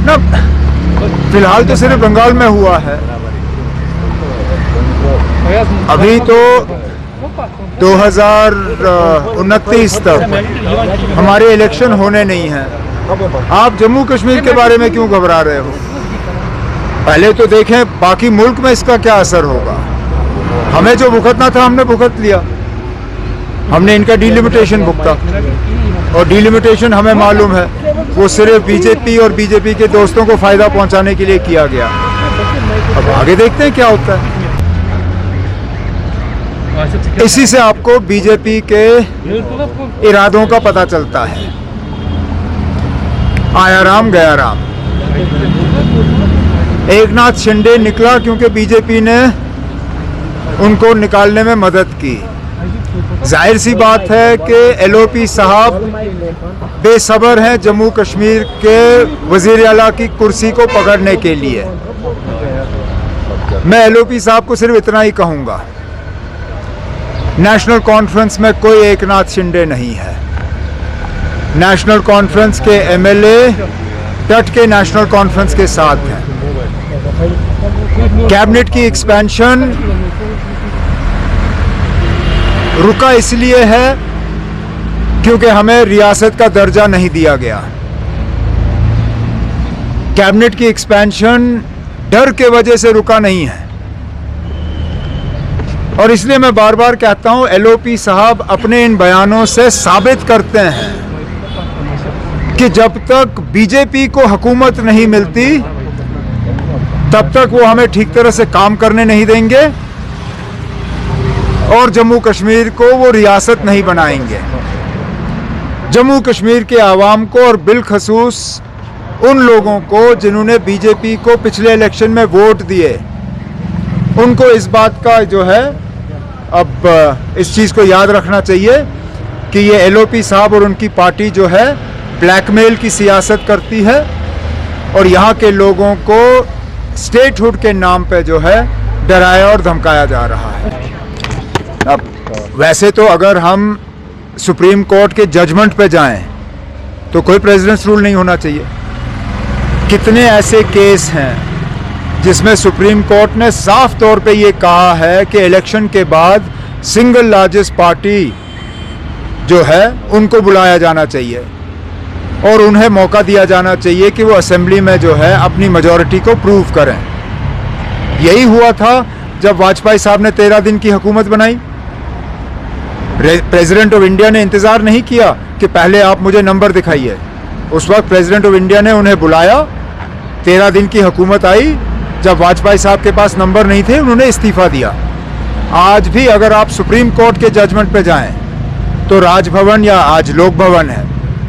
ना फिलहाल तो सिर्फ बंगाल में हुआ है। अभी तो 2029 तक हमारे इलेक्शन होने नहीं हैं। आप जम्मू कश्मीर के बारे में क्यों घबरा रहे हो? पहले तो देखें बाकी मुल्क में इसका क्या असर होगा। हमें जो भुगतना था हमने भुगत लिया, हमने इनका डिलिमिटेशन भुगता, और डिलिमिटेशन हमें मालूम है वो सिर्फ बीजेपी और बीजेपी के दोस्तों को फायदा पहुंचाने के लिए किया गया। अब आगे देखते हैं क्या होता है। इसी से आपको बीजेपी के इरादों का पता चलता है। आया राम गया राम। एकनाथ शिंदे निकला क्योंकि बीजेपी ने उनको निकालने में मदद की। जाहिर सी बात है कि एलओपी साहब बेसब्र हैं जम्मू कश्मीर के वजीर आला की कुर्सी को पकड़ने के लिए। मैं एलओपी साहब को सिर्फ इतना ही कहूंगा, नेशनल कॉन्फ्रेंस में कोई एकनाथ शिंदे नहीं है। नेशनल कॉन्फ्रेंस के एमएलए डट के नेशनल कॉन्फ्रेंस के साथ हैं। कैबिनेट की एक्सपेंशन रुका इसलिए है क्योंकि हमें रियासत का दर्जा नहीं दिया गया। कैबिनेट की एक्सपेंशन डर के वजह से रुका नहीं है, और इसलिए मैं बार बार कहता हूं एलओपी साहब अपने इन बयानों से साबित करते हैं कि जब तक बीजेपी को हुकूमत नहीं मिलती तब तक वो हमें ठीक तरह से काम करने नहीं देंगे और जम्मू कश्मीर को वो रियासत नहीं बनाएंगे। जम्मू कश्मीर के आवाम को और बिलखसूस उन लोगों को जिन्होंने बीजेपी को पिछले इलेक्शन में वोट दिए, उनको इस बात का जो है अब इस चीज़ को याद रखना चाहिए कि ये एलओपी साहब और उनकी पार्टी जो है ब्लैकमेल की सियासत करती है और यहाँ के लोगों को स्टेटहुड के नाम पे जो है डराया और धमकाया जा रहा है। अब वैसे तो अगर हम सुप्रीम कोर्ट के जजमेंट पे जाएं तो कोई प्रेसिडेंट्स रूल नहीं होना चाहिए। कितने ऐसे केस हैं जिसमें सुप्रीम कोर्ट ने साफ तौर पे ये कहा है कि इलेक्शन के बाद सिंगल लार्जेस्ट पार्टी जो है उनको बुलाया जाना चाहिए और उन्हें मौका दिया जाना चाहिए कि वो असेंबली में जो है अपनी मेजॉरिटी को प्रूव करें। यही हुआ था जब वाजपेयी साहब ने 13 दिन की हुकूमत बनाई। प्रेसिडेंट ऑफ इंडिया ने इंतज़ार नहीं किया कि पहले आप मुझे नंबर दिखाइए। उस वक्त प्रेसिडेंट ऑफ इंडिया ने उन्हें बुलाया, 13 दिन की हुकूमत आई। जब वाजपेयी साहब के पास नंबर नहीं थे उन्होंने इस्तीफ़ा दिया। आज भी अगर आप सुप्रीम कोर्ट के जजमेंट पे जाएं तो राजभवन या आज लोक भवन है,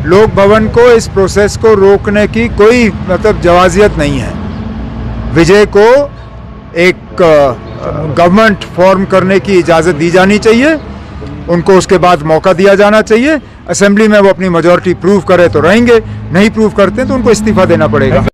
लोक भवन को इस प्रोसेस को रोकने की कोई मतलब जवाजियत नहीं है। विजय को एक गवर्नमेंट फॉर्म करने की इजाज़त दी जानी चाहिए, उनको उसके बाद मौका दिया जाना चाहिए। असेंबली में वो अपनी मेजॉरिटी प्रूव करे तो रहेंगे, नहीं प्रूव करते तो उनको इस्तीफा देना पड़ेगा।